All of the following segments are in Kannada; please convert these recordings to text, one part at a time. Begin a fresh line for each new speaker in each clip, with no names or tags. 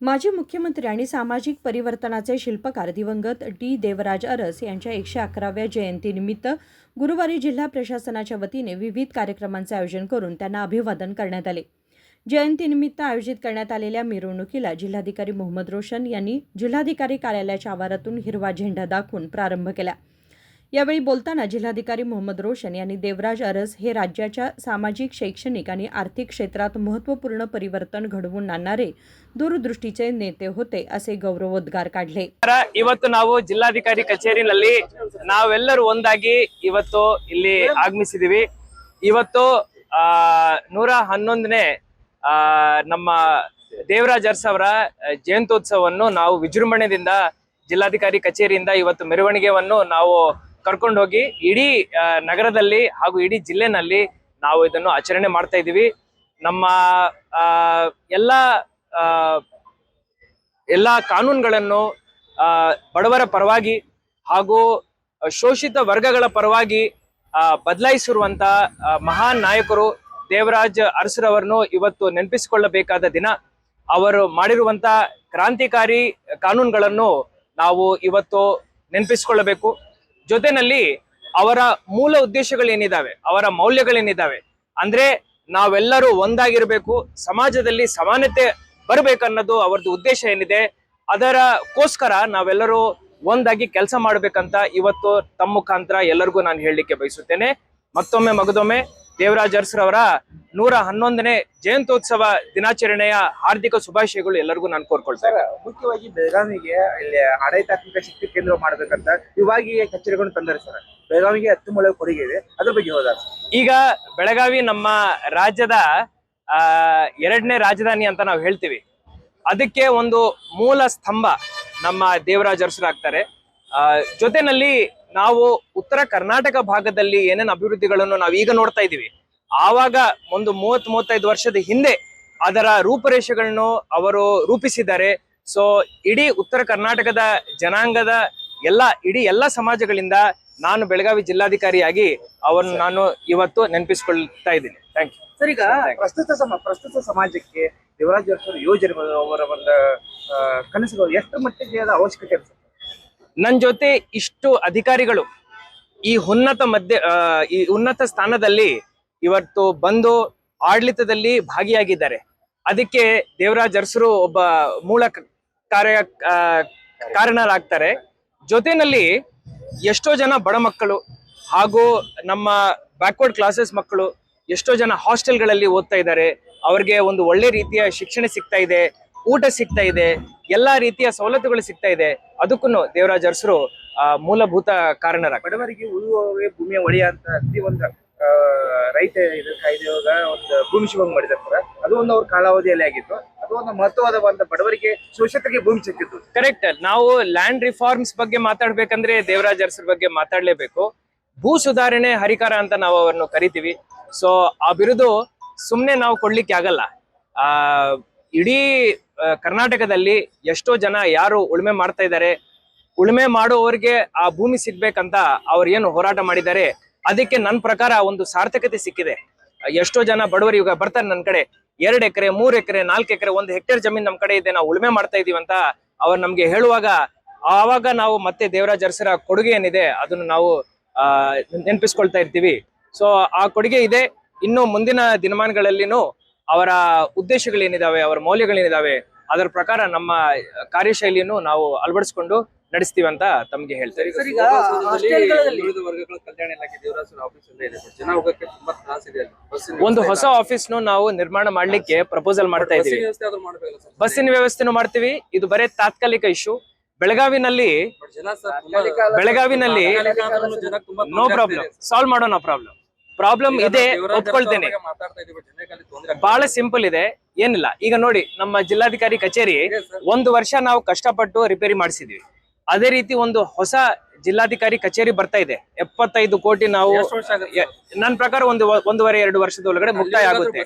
माजी मुख्यमंत्री आणि सामाजिक परिवर्तनाचे शिल्पकार दिवंगत डी. देवराज अरस यांच्या 111व्या जयंतीनिमित्त गुरुवारी जिल्हा प्रशासनाच्या वतीने विविध कार्यक्रमांचे आयोजन करून त्यांना अभिवादन करण्यात आले. जयंतीनिमित्त आयोजित करण्यात आलेल्या मिरवणुकीला जिल्हाधिकारी मोहम्मद रोशन यांनी जिल्हाधिकारी कार्यालयाच्या आवारातून हिरवा झेंडा दाखवून प्रारंभ केला. यावेळी बोलताना जिल्हाधिकारी मोहम्मद रोशन यांनी देवराज अरस हे राज्याच्या सामाजिक, शैक्षणिक आणि आर्थिक क्षेत्रात महत्त्वपूर्ण परिवर्तन घडवून आणणारे दूरदृष्टीचे नेते होते असे गौरवोद्गार काढले.
ಇವತ್ತು ನಾವು ಜಿಲ್ಲಾಧಿಕಾರಿ ಕಚೇರಿನಲ್ಲಿ ನಾವೆಲ್ಲರೂ ಒಂದಾಗಿ ಇವತ್ತು ಇಲ್ಲಿ ಆಗಮಿಸಿದೀವಿ. ಇವತ್ತು 111ನೇ ನಮ್ಮ ದೇವರಾಜ್ ಅರಸ್ ಅವರ ಜಯಂತ್ಯೋತ್ಸವವನ್ನು ನಾವು ವಿಜೃಂಭಣೆಯಿಂದ ಜಿಲ್ಲಾಧಿಕಾರಿ ಕಚೇರಿಯಿಂದ ಇವತ್ತು ಮೆರವಣಿಗೆಯನ್ನು ನಾವು ಕರ್ಕೊಂಡು ಹೋಗಿ ಇಡೀ ನಗರದಲ್ಲಿ ಹಾಗೂ ಇಡೀ ಜಿಲ್ಲೆನಲ್ಲಿ ನಾವು ಇದನ್ನು ಆಚರಣೆ ಮಾಡ್ತಾ ಇದ್ದೀವಿ. ನಮ್ಮ ಎಲ್ಲ ಕಾನೂನುಗಳನ್ನು ಬಡವರ ಪರವಾಗಿ ಹಾಗೂ ಶೋಷಿತ ವರ್ಗಗಳ ಪರವಾಗಿ ಬದಲಾಯಿಸಿರುವಂತ ಮಹಾನ್ ನಾಯಕರು ದೇವರಾಜ್ ಅರಸರವರನ್ನು ಇವತ್ತು ನೆನಪಿಸಿಕೊಳ್ಳಬೇಕಾದ ದಿನ. ಅವರು ಮಾಡಿರುವಂತ ಕ್ರಾಂತಿಕಾರಿ ಕಾನೂನುಗಳನ್ನು ನಾವು ಇವತ್ತು ನೆನಪಿಸಿಕೊಳ್ಳಬೇಕು. ಜೊತೆನಲ್ಲಿ ಅವರ ಮೂಲ ಉದ್ದೇಶಗಳೇನಿದ್ದಾವೆ, ಅವರ ಮೌಲ್ಯಗಳೇನಿದ್ದಾವೆ ಅಂದ್ರೆ ನಾವೆಲ್ಲರೂ ಒಂದಾಗಿರಬೇಕು, ಸಮಾಜದಲ್ಲಿ ಸಮಾನತೆ ಬರಬೇಕನ್ನೋದು ಅವರದ್ದು ಉದ್ದೇಶ ಏನಿದೆ, ಅದರಕ್ಕೋಸ್ಕರ ನಾವೆಲ್ಲರೂ ಒಂದಾಗಿ ಕೆಲಸ ಮಾಡ್ಬೇಕಂತ ಇವತ್ತು ತಮ್ಮ ಮುಖಾಂತರ ಎಲ್ಲರಿಗೂ ನಾನು ಹೇಳಲಿಕ್ಕೆ ಬಯಸುತ್ತೇನೆ. ಮತ್ತೊಮ್ಮೆ ಮಗದೊಮ್ಮೆ ದೇವರಾಜ್ ಅರಸರವರ 111ನೇ ಜಯಂತ್ಯೋತ್ಸವ ದಿನಾಚರಣೆಯ ಹಾರ್ದಿಕ ಶುಭಾಶಯಗಳು ಎಲ್ಲರಿಗೂ ನಾನು ಕೋರ್ಕೊಳ್ತೇನೆ.
ಮುಖ್ಯವಾಗಿ ಬೆಳಗಾವಿಗೆ ಇಲ್ಲಿ ಆಡಳಿತಾತ್ಮಕ ಶಕ್ತಿ ಕೇಂದ್ರ ಮಾಡಬೇಕಂತ ವಿಭಾಗೀಯ ಕಚೇರಿಗಳನ್ನು ತಂದರೆ ಸರ್, ಬೆಳಗಾವಿಗೆ ಅತ್ಯುತ್ತಮ ಕೊಡುಗೆ ಇದೆ, ಅದ್ರ ಬಗ್ಗೆ ಹೋದ.
ಈಗ ಬೆಳಗಾವಿ ನಮ್ಮ ರಾಜ್ಯದ 2ನೇ ರಾಜಧಾನಿ ಅಂತ ನಾವು ಹೇಳ್ತೀವಿ. ಅದಕ್ಕೆ ಒಂದು ಮೂಲ ಸ್ತಂಭ ನಮ್ಮ ದೇವರಾಜ್ ಅರಸರಾಗ್ತಾರೆ. ಜೊತೆನಲ್ಲಿ ನಾವು ಉತ್ತರ ಕರ್ನಾಟಕ ಭಾಗದಲ್ಲಿ ಏನೇನು ಅಭಿವೃದ್ಧಿಗಳನ್ನು ನಾವು ಈಗ ನೋಡ್ತಾ ಇದ್ದೀವಿ, ಆವಾಗ ಒಂದು 30-35 ವರ್ಷದ ಹಿಂದೆ ಅದರ ರೂಪರೇಷೆಗಳನ್ನು ಅವರು ರೂಪಿಸಿದ್ದಾರೆ. ಸೊ ಇಡೀ ಉತ್ತರ ಕರ್ನಾಟಕದ ಜನಾಂಗದ ಇಡೀ ಎಲ್ಲ ಸಮಾಜಗಳಿಂದ ನಾನು ಬೆಳಗಾವಿ ಜಿಲ್ಲಾಧಿಕಾರಿಯಾಗಿ ಅವರನ್ನು ನಾನು ಇವತ್ತು ನೆನಪಿಸಿಕೊಳ್ತಾ ಇದ್ದೀನಿ. Thank you
sir. ಈಗ ಪ್ರಸ್ತುತ ಸಮಾಜಕ್ಕೆ ದೇವರಾಜ್ ಅರಸರ ಯೋಜನೆ ಅವರ ಒಂದು ಕನಸುಗಳು ಎಷ್ಟು ಮಟ್ಟಿಗೆ ಅದ ಅವಶ್ಯಕತೆ ಇರುತ್ತೆ?
ನನ್ನ ಜೊತೆ ಇಷ್ಟು ಅಧಿಕಾರಿಗಳು ಈ ಉನ್ನತ ಸ್ಥಾನದಲ್ಲಿ ಇವತ್ತು ಬಂದು ಆಡಳಿತದಲ್ಲಿ ಭಾಗಿಯಾಗಿದ್ದಾರೆ. ಅದಕ್ಕೆ ದೇವರಾಜ್ ಅರಸರು ಒಬ್ಬ ಮೂಲ ಕಾರಣರಾಗ್ತಾರೆ. ಜೊತೆನಲ್ಲಿ ಎಷ್ಟೋ ಜನ ಬಡ ಮಕ್ಕಳು ಹಾಗೂ ನಮ್ಮ ಬ್ಯಾಕ್ವರ್ಡ್ ಕ್ಲಾಸಸ್ ಮಕ್ಕಳು ಎಷ್ಟೋ ಜನ ಹಾಸ್ಟೆಲ್ಗಳಲ್ಲಿ ಓದ್ತಾ ಇದ್ದಾರೆ. ಅವ್ರಿಗೆ ಒಂದು ಒಳ್ಳೆ ರೀತಿಯ ಶಿಕ್ಷಣ ಸಿಗ್ತಾ ಇದೆ, ಊಟ ಸಿಗ್ತಾ ಇದೆ, ಎಲ್ಲಾ ರೀತಿಯ ಸವಲತ್ತುಗಳು ಸಿಗ್ತಾ ಇದೆ. ಅದಕ್ಕೂ ದೇವರಾಜ್ ಅರಸರು ಮೂಲಭೂತ ಕಾರಣರಾಗ.
ಬಡವರಿಗೆ ಉಳುವವೇ ಭೂಮಿಯ ಒಡೆಯ ಅಂತ ಅತಿ ಒಂದು ರೈತ ಕಾಯ್ದೆಯಾಗ ಒಂದು ಭೂಮಿ ಶಿವಂಗ್ ಮಾಡಿದಾರೆ ಸರ್. ಅದು ಒಂದು ಅವ್ರ ಕಾಲಾವಧಿಯಲ್ಲಿ ಆಗಿತ್ತು. ಅದು ಒಂದು ಮಹತ್ವವಾದ ಒಂದು ಬಡವರಿಗೆ ಶೋಷಿತರಿಗೆ ಭೂಮಿ ಸಿಕ್ಕಿತ್ತು.
ಕರೆಕ್ಟ್. ನಾವು ಲ್ಯಾಂಡ್ ರಿಫಾರ್ಮ್ಸ್ ಬಗ್ಗೆ ಮಾತಾಡ್ಬೇಕಂದ್ರೆ ದೇವರಾಜ್ ಅರಸರ ಬಗ್ಗೆ ಮಾತಾಡ್ಲೇಬೇಕು. ಭೂ ಸುಧಾರಣೆ ಹರಿಕಾರ ಅಂತ ನಾವು ಅವರನ್ನು ಕರಿತೀವಿ. ಸೊ ಆ ಬಿರುದು ಸುಮ್ನೆ ನಾವು ಕೊಡ್ಲಿಕ್ಕೆ ಆಗಲ್ಲ. ಇಡೀ ಕರ್ನಾಟಕದಲ್ಲಿ ಎಷ್ಟೋ ಜನ ಯಾರು ಉಳುಮೆ ಮಾಡ್ತಾ ಇದ್ದಾರೆ, ಉಳುಮೆ ಮಾಡುವವರಿಗೆ ಆ ಭೂಮಿ ಸಿಗ್ಬೇಕಂತ ಅವ್ರು ಏನು ಹೋರಾಟ ಮಾಡಿದ್ದಾರೆ, ಅದಕ್ಕೆ ನನ್ನ ಪ್ರಕಾರ ಒಂದು ಸಾರ್ಥಕತೆ ಸಿಕ್ಕಿದೆ. ಎಷ್ಟೋ ಜನ ಬಡವರು ಇವಾಗ ಬರ್ತಾರೆ ನನ್ನ ಕಡೆ, 2 ಎಕರೆ 3 ಎಕರೆ 4 ಎಕರೆ 1 ಹೆಕ್ಟೇರ್ ಜಮೀನ್ ನಮ್ಮ ಕಡೆ ಇದೆ, ನಾವು ಉಳುಮೆ ಮಾಡ್ತಾ ಇದೀವಿ ಅಂತ ಅವ್ರು ನಮ್ಗೆ ಹೇಳುವಾಗ ಆವಾಗ ನಾವು ಮತ್ತೆ ದೇವರಾಜ್ ಅರಸರ ಕೊಡುಗೆ ಏನಿದೆ ಅದನ್ನು ನಾವು ನೆನಪಿಸ್ಕೊಳ್ತಾ ಇರ್ತೀವಿ. ಸೊ ಆ ಕೊಡುಗೆ ಇದೆ. ಇನ್ನು ಮುಂದಿನ ದಿನಮಾನಗಳಲ್ಲಿನೂ ಅವರ ಉದ್ದೇಶಗಳೇನಿದಾವೆ, ಅವರ ಮೌಲ್ಯಗಳೇನಿದಾವೆ, ಅದರ ಪ್ರಕಾರ ನಮ್ಮ ಕಾರ್ಯಶೈಲಿಯನ್ನು ನಾವು ಅಳವಡಿಸಿಕೊಂಡು ನಡೆಸ್ತೀವಿ ಅಂತ ತಮ್ಗೆ ಹೇಳ್ತಾರೆ. ಒಂದು ಹೊಸ ಆಫೀಸ್ ನಾವು ನಿರ್ಮಾಣ ಮಾಡ್ಲಿಕ್ಕೆ ಪ್ರಪೋಸಲ್ ಮಾಡ್ತಾ ಇದೀವಿ. ಬಸ್ಸಿನ ವ್ಯವಸ್ಥೆನೂ ಮಾಡ್ತೀವಿ. ಇದು ಬರೀ ತಾತ್ಕಾಲಿಕ ಇಶ್ಯೂ. ಬೆಳಗಾವಿನಲ್ಲಿ ನೋ ಪ್ರಾಬ್ಲಮ್, ಸಾಲ್ವ್ ಮಾಡೋಣ. ಪ್ರಾಬ್ಲಮ್ ಇದೆ, ಒಪ್ಕೊಳ್ತೇನೆ. ಬಹಳ ಸಿಂಪಲ್ ಇದೆ, ಏನಿಲ್ಲ. ಈಗ ನೋಡಿ, ನಮ್ಮ ಜಿಲ್ಲಾಧಿಕಾರಿ ಕಚೇರಿ 1 ವರ್ಷ ನಾವು ಕಷ್ಟಪಟ್ಟು ರಿಪೇರಿ ಮಾಡಿಸಿದ್ವಿ. ಅದೇ ರೀತಿ ಒಂದು ಹೊಸ ಜಿಲ್ಲಾಧಿಕಾರಿ ಕಚೇರಿ ಬರ್ತಾ ಇದೆ. 75 ಕೋಟಿ ನಾವು ನನ್ನ ಪ್ರಕಾರ 1.5-2 ವರ್ಷದ ಒಳಗಡೆ ಮುಕ್ತಾಯ ಆಗುತ್ತೆ.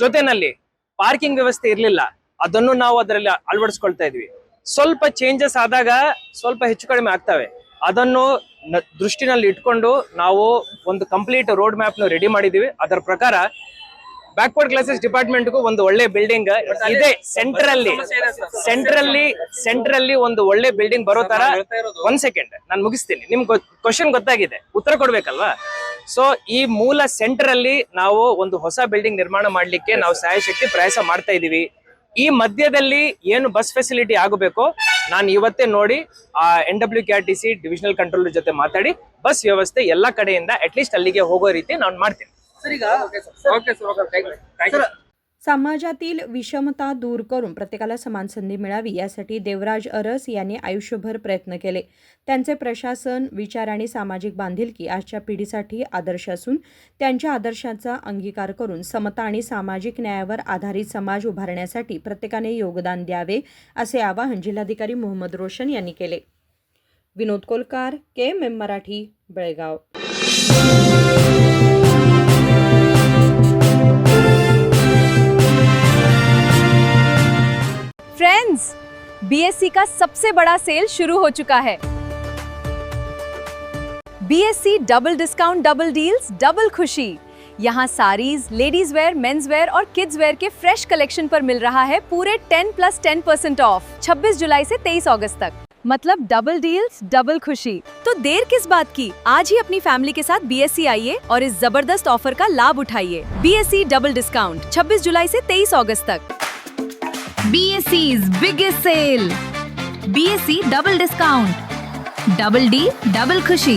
ಜೊತೆನಲ್ಲಿ ಪಾರ್ಕಿಂಗ್ ವ್ಯವಸ್ಥೆ ಇರ್ಲಿಲ್ಲ, ಅದನ್ನು ನಾವು ಅದರಲ್ಲಿ ಅಳವಡಿಸ್ಕೊಳ್ತಾ ಇದ್ವಿ. ಸ್ವಲ್ಪ ಚೇಂಜಸ್ ಆದಾಗ ಸ್ವಲ್ಪ ಹೆಚ್ಚು ಕಡಿಮೆ ಆಗ್ತವೆ. ಅದನ್ನು ದೃಷ್ಟಿನಲ್ಲಿ ಇಟ್ಕೊಂಡು ನಾವು ಒಂದು ಕಂಪ್ಲೀಟ್ ರೋಡ್ ಮ್ಯಾಪ್ ನ ರೆಡಿ ಮಾಡಿದೀವಿ. ಅದರ ಪ್ರಕಾರ ಬ್ಯಾಕ್ವರ್ಡ್ ಕ್ಲಾಸಸ್ ಡಿಪಾರ್ಟ್ಮೆಂಟ್ಗೂ ಒಂದು ಒಳ್ಳೆ ಬಿಲ್ಡಿಂಗ್ ಇದೆ ಸೆಂಟ್ರಲ್ಲಿ ಒಂದು ಒಳ್ಳೆ ಬಿಲ್ಡಿಂಗ್ ಬರೋ ತರ. ಒಂದ್ ಸೆಕೆಂಡ್ ನಾನು ಮುಗಿಸ್ತೀನಿ. ನಿಮ್ಗೆ ಕ್ವಶನ್ ಗೊತ್ತಾಗಿದೆ, ಉತ್ತರ ಕೊಡ್ಬೇಕಲ್ವಾ? ಸೊ ಈ ಮೂಲ ಸೆಂಟರ್ ಅಲ್ಲಿ ನಾವು ಒಂದು ಹೊಸ ಬಿಲ್ಡಿಂಗ್ ನಿರ್ಮಾಣ ಮಾಡ್ಲಿಕ್ಕೆ ನಾವು ಸಾಯಶಕ್ತಿ ಪ್ರಯಾಸ ಮಾಡ್ತಾ ಇದೀವಿ. ಈ ಮಧ್ಯದಲ್ಲಿ ಏನು ಬಸ್ ಫೆಸಿಲಿಟಿ ಆಗಬೇಕೋ ನಾನು ಇವತ್ತೇ ನೋಡಿ ಆ NWKRTC ಡಿವಿಷನಲ್ ಕಂಟ್ರೋಲರ್ ಜೊತೆ ಮಾತಾಡಿ ಬಸ್ ವ್ಯವಸ್ಥೆ ಎಲ್ಲಾ ಕಡೆಯಿಂದ ಅಟ್ಲೀಸ್ಟ್ ಅಲ್ಲಿಗೆ ಹೋಗೋ ರೀತಿ ನಾನು ಮಾಡ್ತೀನಿ.
समाजातील विषमता दूर करून प्रत्येकाला समान संधी मिळावी यासाठी देवराज अरस यांनी आयुष्यभर प्रयत्न केले. त्यांचे प्रशासन, विचार आणि सामाजिक बांधिलकी आजच्या पिढीसाठी आदर्श असून त्यांच्या आदर्शांचा अंगीकार करून समता आणि सामाजिक न्यायावर आधारित समाज उभारण्यासाठी प्रत्येकाने योगदान द्यावे असे आवाहन जिल्हाधिकारी मोहम्मद रोशन यांनी केले. Vinod Kolkar, KMM Marathi, Belgaum.
Friends, BSC का सबसे बड़ा सेल शुरू हो चुका है. BSC double discount, double deals, double खुशी. यहाँ saris, ladies wear, men's wear और किड्स वेयर के फ्रेश कलेक्शन पर मिल रहा है पूरे 10+10% ऑफ 26 जुलाई से 23 अगस्त तक. मतलब डबल डील्स, डबल खुशी. तो देर किस बात की, आज ही अपनी फैमिली के साथ BSC आइए और इस जबरदस्त ऑफर का लाभ उठाइए. BSC डबल डिस्काउंट 26 जुलाई से 23 अगस्त तक.
BSC's biggest sale. BSC double discount. Double D, double खुशी.